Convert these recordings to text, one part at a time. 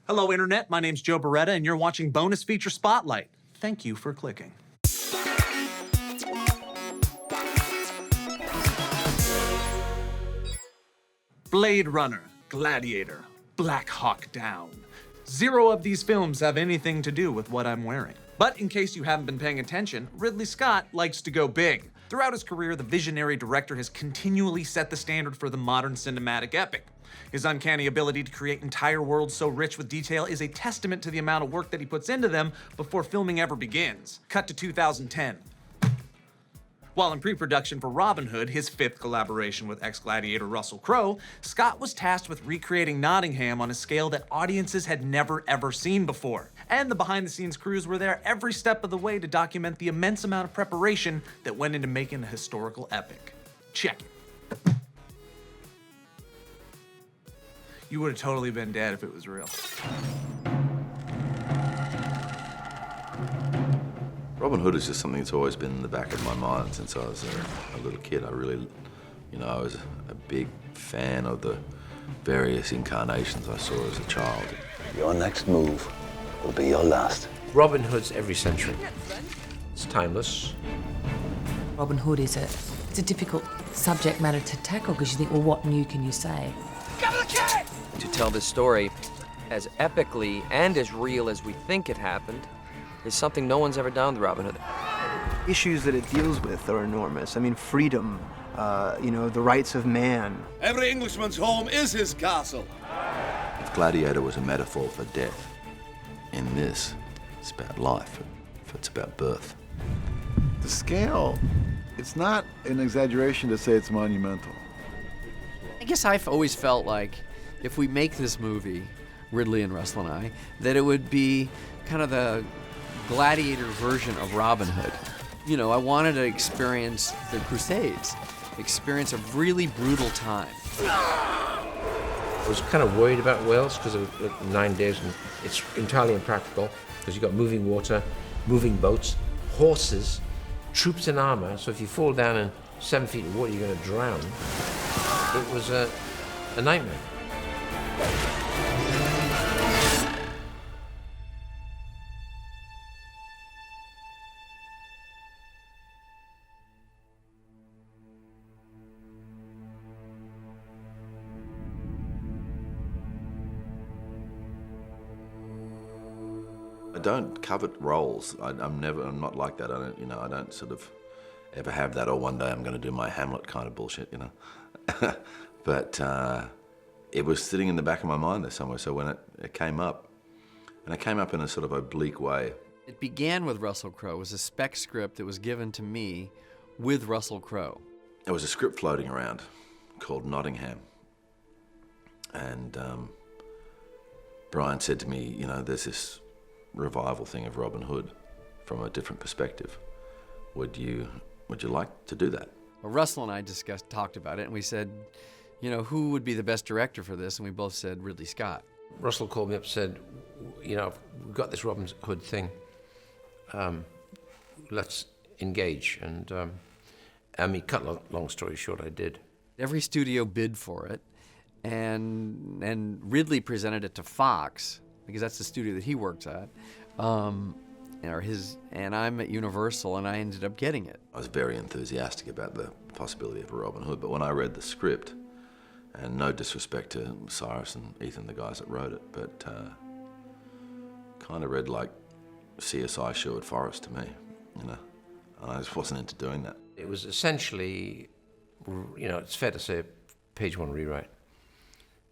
Hello, Internet. My name's Joe Bereta, and you're watching Bonus Feature Spotlight. Thank you for clicking. Blade Runner, Gladiator, Black Hawk Down. Zero of these films have anything to do with what I'm wearing. But in case you haven't been paying attention, Ridley Scott likes to go big. Throughout his career, the visionary director has continually set the standard for the modern cinematic epic. His uncanny ability to create entire worlds so rich with detail is a testament to the amount of work that he puts into them before filming ever begins. Cut to 2010. While in pre-production for Robin Hood, his fifth collaboration with ex-Gladiator Russell Crowe, Scott was tasked with recreating Nottingham on a scale that audiences had never ever seen before. And the behind-the-scenes crews were there every step of the way to document the immense amount of preparation that went into making a historical epic. Check it. You would have totally been dead if it was real. Robin Hood is just something that's always been in the back of my mind since I was a little kid. I really, I was a big fan of the various incarnations I saw as a child. Your next move will be your last. Robin Hood's every century. It's timeless. Robin Hood is it's a difficult subject matter to tackle because you think, well, what new can you say? To tell this story as epically and as real as we think it happened is something no one's ever done with Robin Hood. Issues that it deals with are enormous. I mean, freedom, the rights of man. Every Englishman's home is his castle. If Gladiator was a metaphor for death, in this, it's about life. It's about birth. The scale, it's not an exaggeration to say it's monumental. I guess I've always felt like if we make this movie, Ridley and Russell and I, that it would be kind of the Gladiator version of Robin Hood. I wanted to experience the Crusades, experience a really brutal time. I was kind of worried about Wales because of 9 days, and it's entirely impractical because you've got moving water, moving boats, horses, troops in armor, so if you fall down in 7 feet of water, you're going to drown. It was a nightmare. I don't covet roles. I'm not like that. I don't sort of ever have that, or one day I'm going to do my Hamlet kind of bullshit, But it was sitting in the back of my mind there somewhere, so when it came up, and it came up in a sort of oblique way. It began with Russell Crowe. It was a spec script that was given to me with Russell Crowe. There was a script floating around called Nottingham, and Brian said to me, there's this revival thing of Robin Hood from a different perspective. Would you like to do that? Well, Russell and I talked about it, and we said, who would be the best director for this? And we both said Ridley Scott. Russell called me up and said, we've got this Robin Hood thing. Let's engage. And cut long story short, I did. Every studio bid for it, and Ridley presented it to Fox, because that's the studio that he works at, and I'm at Universal, and I ended up getting it. I was very enthusiastic about the possibility of a Robin Hood, but when I read the script, and no disrespect to Cyrus and Ethan, the guys that wrote it, but kind of read like CSI Sherwood Forest to me, I just wasn't into doing that. It was essentially, it's fair to say, a page one rewrite,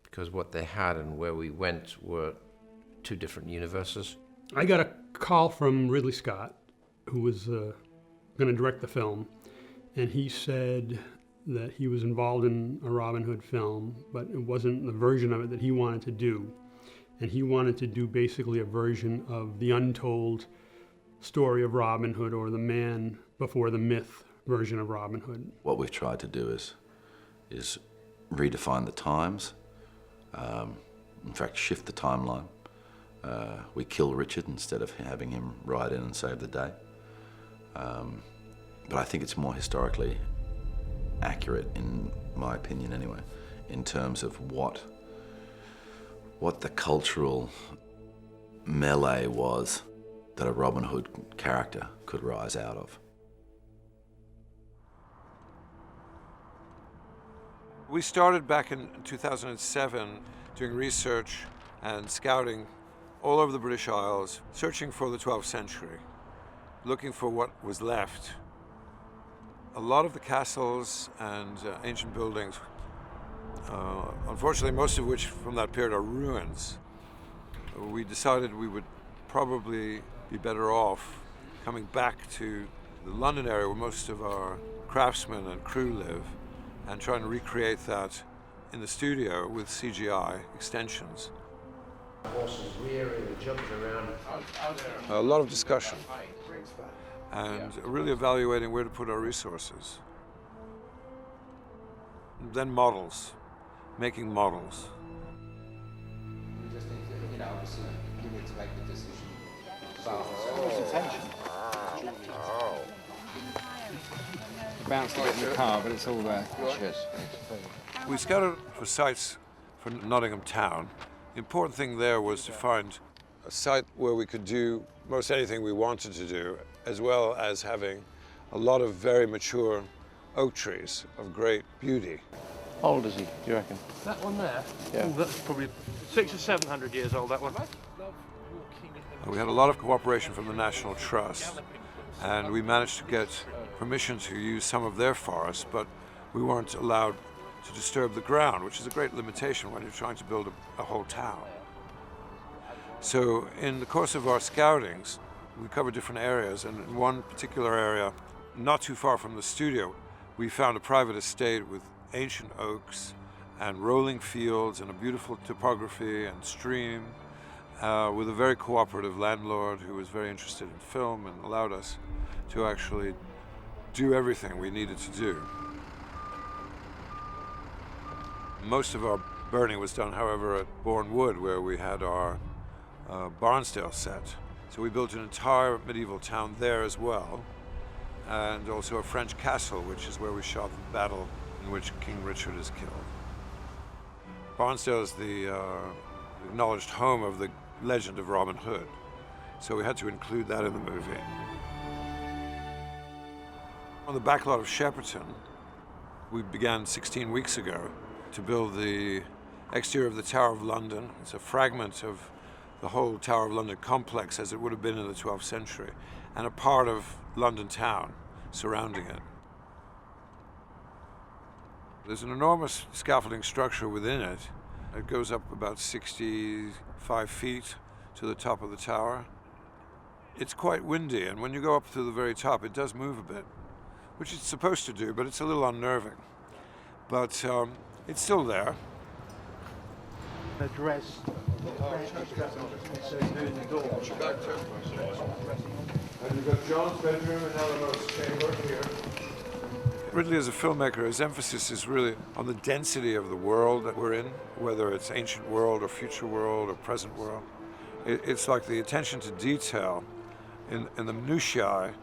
because what they had and where we went were two different universes. I got a call from Ridley Scott, who was going to direct the film, and he said that he was involved in a Robin Hood film, but it wasn't the version of it that he wanted to do. And he wanted to do basically a version of the untold story of Robin Hood, or the man before the myth version of Robin Hood. What we've tried to do is redefine the times, in fact, shift the timeline. We kill Richard instead of having him ride in and save the day. But I think it's more historically accurate, in my opinion anyway, in terms of what the cultural melee was that a Robin Hood character could rise out of. We started back in 2007 doing research and scouting all over the British Isles, searching for the 12th century, looking for what was left. A lot of the castles and ancient buildings, unfortunately most of which from that period are ruins, we decided we would probably be better off coming back to the London area where most of our craftsmen and crew live and trying to recreate that in the studio with CGI extensions. Horses rearing and jumping around. A lot of discussion and really evaluating where to put our resources. Then models, making models. We just need to, you know, obviously we need to make the decision. Bounced a bit in the car, but it's all there. Cheers. We scouted for sites for Nottingham town. The important thing there was to find a site where we could do most anything we wanted to do, as well as having a lot of very mature oak trees of great beauty. How old is he, do you reckon? That one there? Yeah. Oh, that's probably 600 or 700 years old, that one. We had a lot of cooperation from the National Trust, and we managed to get permission to use some of their forests, but we weren't allowed to disturb the ground, which is a great limitation when you're trying to build a whole town. So in the course of our scoutings, we covered different areas, and in one particular area, not too far from the studio, we found a private estate with ancient oaks and rolling fields and a beautiful topography and stream, with a very cooperative landlord who was very interested in film and allowed us to actually do everything we needed to do. Most of our burning was done, however, at Bourne Wood, where we had our Barnsdale set. So we built an entire medieval town there as well, and also a French castle, which is where we shot the battle in which King Richard is killed. Barnsdale is the acknowledged home of the legend of Robin Hood, so we had to include that in the movie. On the backlot of Shepperton, we began 16 weeks ago to build the exterior of the Tower of London. It's a fragment of the whole Tower of London complex as it would have been in the 12th century, and a part of London town surrounding it. There's an enormous scaffolding structure within it. It goes up about 65 feet to the top of the tower. It's quite windy, and when you go up to the very top, it does move a bit, which it's supposed to do, but it's a little unnerving. But it's still there. Address. And you've got John's bedroom and Eleanor's chamber here. Ridley, as a filmmaker, his emphasis is really on the density of the world that we're in, whether it's ancient world or future world or present world. It's like the attention to detail in the minutiae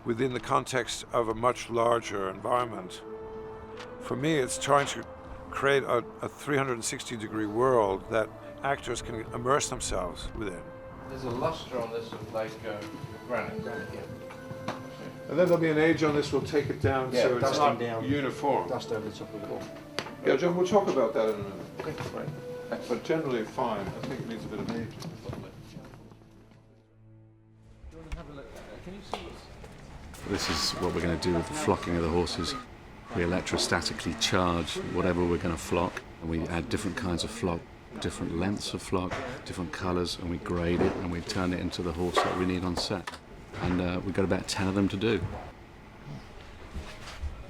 within the context of a much larger environment. For me, it's trying to create a 360-degree world that actors can immerse themselves within. There's a luster on this of like granite here. And then there'll be an age on this, we'll take it down so it's not uniform. Dust over the top of the wall. Yeah, John, we'll talk about that in a minute. Okay, great. But generally fine. I think it needs a bit of age. This is what we're going to do with the flocking of the horses. We electrostatically charge whatever we're going to flock, and we add different kinds of flock, different lengths of flock, different colours, and we grade it and we turn it into the horse that we need on set. And we've got about 10 of them to do.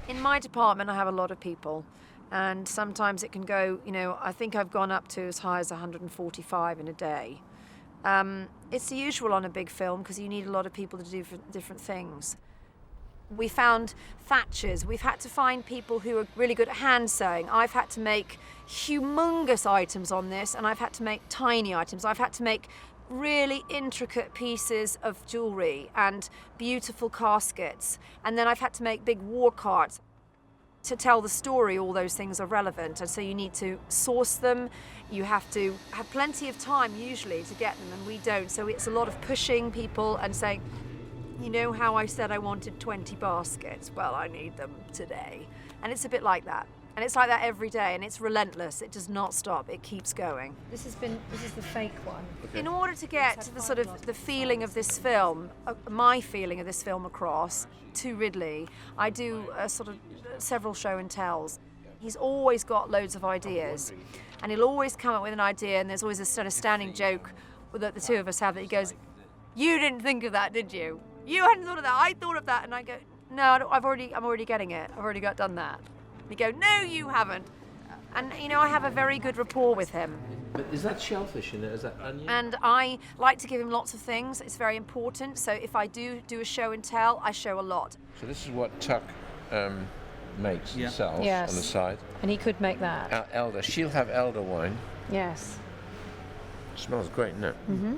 In my department, I have a lot of people, and sometimes it can go, you know, I think I've gone up to as high as 145 in a day. It's the usual on a big film because you need a lot of people to do different things. We found thatchers. We've had to find people who are really good at hand sewing. I've had to make humongous items on this, and I've had to make tiny items. I've had to make really intricate pieces of jewellery and beautiful caskets. And then I've had to make big war carts. to tell the story, all those things are relevant, and so you need to source them. You have to have plenty of time usually to get them, and we don't. So it's a lot of pushing people and saying, you know how I said I wanted 20 baskets? Well, I need them today. And it's a bit like that. And it's like that every day, and it's relentless. It does not stop. It keeps going. This is the fake one. Okay. In order to get to the sort of the feeling of this film, my feeling of this film across to Ridley, I do sort of several show and tells. He's always got loads of ideas, and he'll always come up with an idea, and there's always a sort of standing joke that the two of us have that he goes, "You didn't think of that, did you? You hadn't thought of that. I thought of that." And I go, "No, I'm already getting it. I've already done that." They go, "No, you haven't." And, you know, I have a very good rapport with him. But is that shellfish in there? Is that onion? And I like to give him lots of things. It's very important. So if I do a show and tell, I show a lot. So this is what Tuck makes and sells Yes. on the side. And he could make that. Elder. She'll have elder wine. Yes. It smells great, doesn't it? Mm-hmm.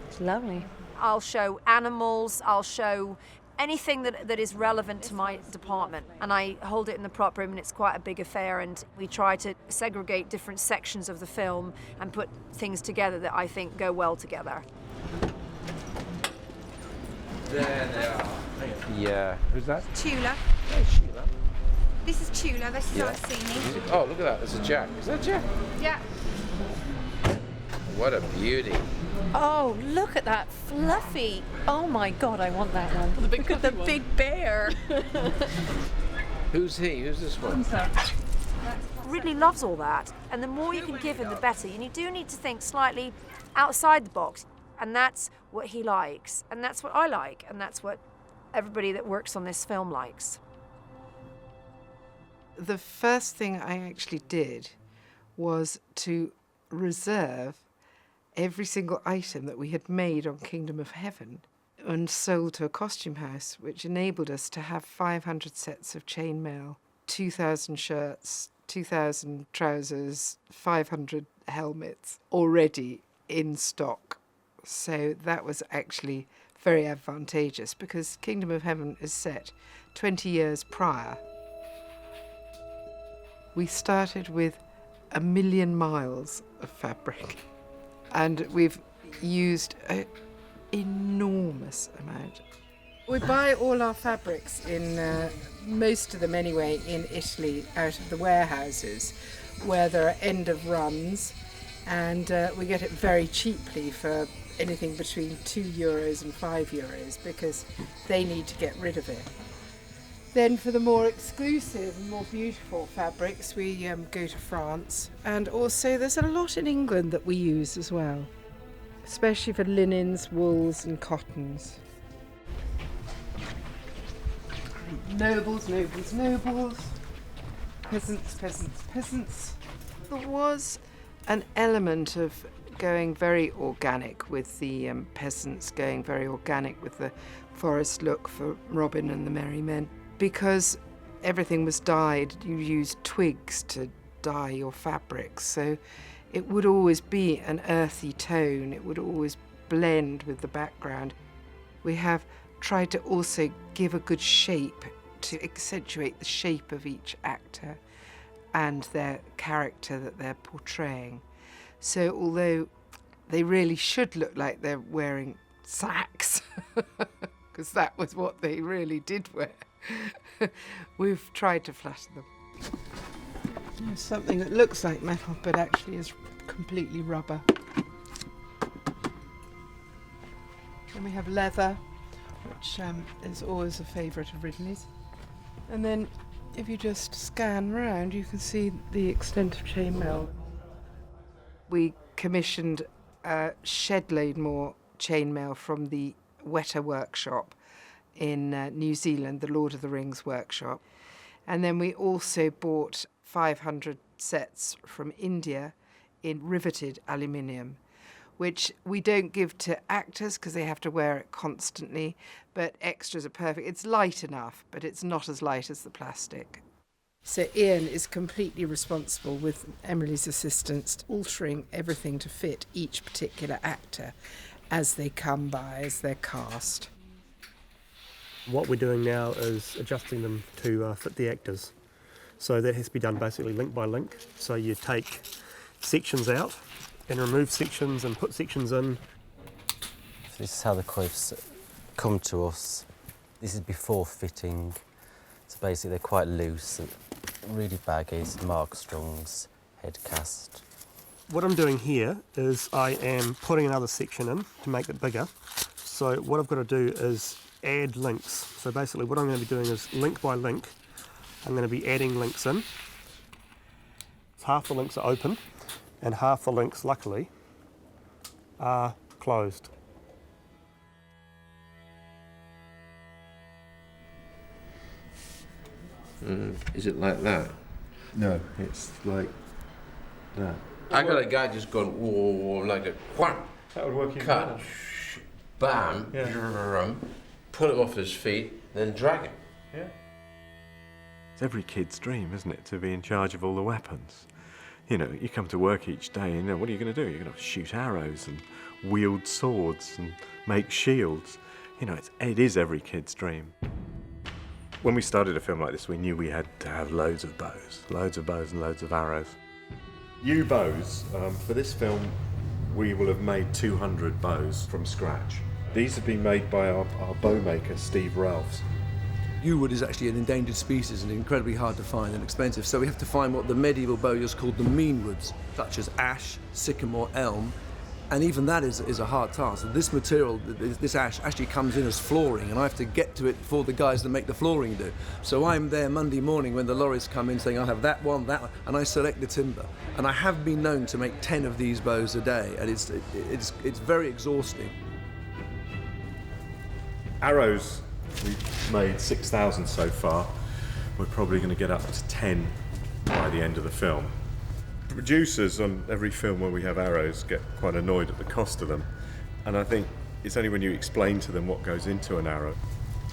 It's lovely. I'll show animals. I'll show anything that is relevant to my department, and I hold it in the prop room, and it's quite a big affair, and we try to segregate different sections of the film and put things together that I think go well together. There they are. Yeah. Who's that? Tula. Hey, Sheila. This is Tula. This is Yeah. Orsini. Oh, look at that. There's a Jack. Is that Jack? Yeah. What a beauty. Oh, look at that fluffy. Oh my God, I want that one. Look at the big bear. Who's he? Who's this one? Ridley loves all that, and the more you can give him, the better. And you do need to think slightly outside the box, and that's what he likes, and that's what I like, and that's what everybody that works on this film likes. The first thing I actually did was to reserve every single item that we had made on Kingdom of Heaven and sold to a costume house, which enabled us to have 500 sets of chainmail, 2,000 shirts, 2,000 trousers, 500 helmets already in stock. So that was actually very advantageous because Kingdom of Heaven is set 20 years prior. We started with 1 million miles of fabric. And we've used an enormous amount. We buy all our fabrics in, most of them anyway, in Italy, out of the warehouses, where there are end of runs, and we get it very cheaply for anything between €2 and €5 because they need to get rid of it. Then for the more exclusive and more beautiful fabrics, we go to France. And also there's a lot in England that we use as well, especially for linens, wools and cottons. Nobles, nobles, nobles. Peasants, peasants, peasants. There was an element of going very organic with the peasants, going very organic with the forest look for Robin and the Merry Men. Because everything was dyed, you used twigs to dye your fabrics, so it would always be an earthy tone, it would always blend with the background. We have tried to also give a good shape to accentuate the shape of each actor and their character that they're portraying. So although they really should look like they're wearing sacks, because that was what they really did wear, we've tried to flatter them. There's something that looks like metal but actually is completely rubber. Then we have leather, which is always a favourite of Ridley's. And then if you just scan round, you can see the extent of chainmail. We commissioned a shed load more chainmail from the Weta workshop in New Zealand, the Lord of the Rings workshop. And then we also bought 500 sets from India in riveted aluminium, which we don't give to actors because they have to wear it constantly, but extras are perfect. It's light enough, but it's not as light as the plastic. So Ian is completely responsible with Emily's assistance, altering everything to fit each particular actor as they come by, as they're cast. What we're doing now is adjusting them to fit the actors. So that has to be done basically link by link. So you take sections out and remove sections and put sections in. This is how the clothes come to us. This is before fitting. So basically they're quite loose, really baggy. It's Mark Strong's head cast. What I'm doing here is I am putting another section in to make it bigger. So what I've got to do is add links. So basically what I'm going to be doing is link by link, I'm going to be adding links in. Half the links are open and half the links, luckily, are closed. Is it like that? No, it's like that. I got a guy just going, whoa, like a wham. That would work even cut, better. bam, Yeah. pull him off his feet, then drag him. Yeah. It's every kid's dream, isn't it, to be in charge of all the weapons? You know, you come to work each day and, you know, what are you going to do? You're going to shoot arrows and wield swords and make shields. You know, it is every kid's dream. When we started a film like this, we knew we had to have loads of bows and loads of arrows. Yew bows, for this film, we will have made 200 bows from scratch. These have been made by our bow maker, Steve Ralphs. Yew wood is actually an endangered species and incredibly hard to find and expensive, so we have to find what the medieval bowyers called the mean woods, such as ash, sycamore, elm, and even that is a hard task. This material, this ash, actually comes in as flooring, and I have to get to it before the guys that make the flooring do. So I'm there Monday morning when the lorries come in saying, I'll have that one, and I select the timber. And I have been known to make 10 of these bows a day, and it's very exhausting. Arrows, we've made 6,000 so far. We're probably going to get up to 10 by the end of the film. Producers on every film where we have arrows get quite annoyed at the cost of them. And I think it's only when you explain to them what goes into an arrow.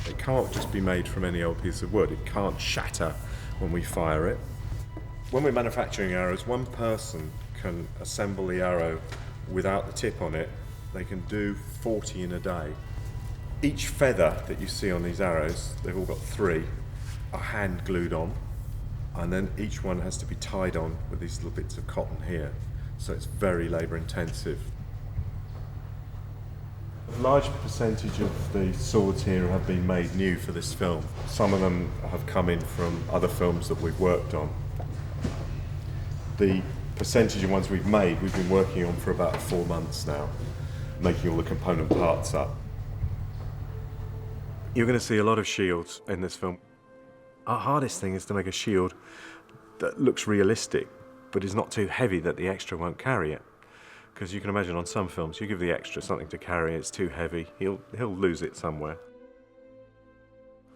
It can't just be made from any old piece of wood. It can't shatter when we fire it. When we're manufacturing arrows, one person can assemble the arrow without the tip on it. They can do 40 in a day. Each feather that you see on these arrows, they've all got 3, are hand glued on, and then each one has to be tied on with these little bits of cotton here, so it's very labour intensive. A large percentage of the swords here have been made new for this film. Some of them have come in from other films that we've worked on. The percentage of ones we've made, we've been working on for about 4 months now, making all the component parts up. You're going to see a lot of shields in this film. Our hardest thing is to make a shield that looks realistic, but is not too heavy that the extra won't carry it. Because you can imagine on some films, you give the extra something to carry, it's too heavy, he'll lose it somewhere.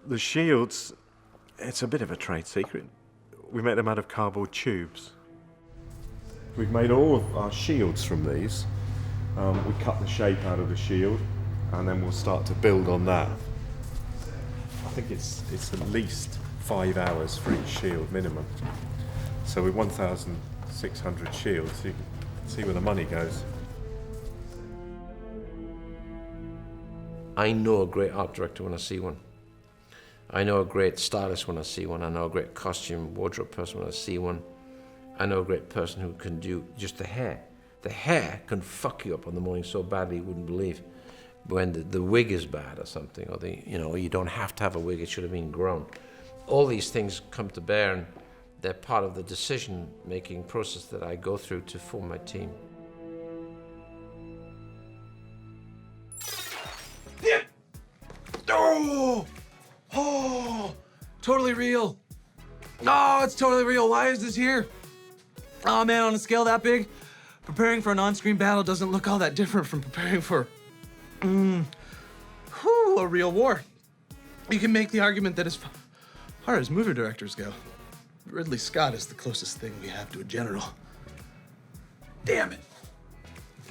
The shields, it's a bit of a trade secret. We make them out of cardboard tubes. We've made all of our shields from these. We cut the shape out of the shield, and then we'll start to build on that. I think it's at least 5 hours for each shield minimum. So with 1,600 shields, you can see where the money goes. I know a great art director when I see one. I know a great stylist when I see one. I know a great costume wardrobe person when I see one. I know a great person who can do just the hair. The hair can fuck you up on the morning so badly you wouldn't believe. When the wig is bad or something, or you don't have to have a wig, it should have been grown. All these things come to bear, and they're part of the decision-making process that I go through to form my team. Oh, totally real. Oh, it's totally real. Why is this here? Oh man, on a scale that big, preparing for an on-screen battle doesn't look all that different from preparing for a real war. You can make the argument that as far as movie directors go, Ridley Scott is the closest thing we have to a general. Damn it.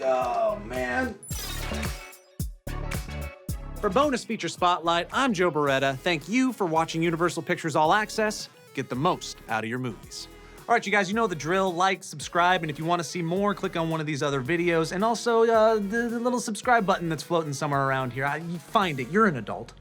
Oh, man. For Bonus Feature Spotlight, I'm Joe Bereta. Thank you for watching Universal Pictures All Access. Get the most out of your movies. All right, you guys, you know the drill. Like, subscribe, and if you want to see more, click on one of these other videos. And also, the little subscribe button that's floating somewhere around here. You find it. You're an adult.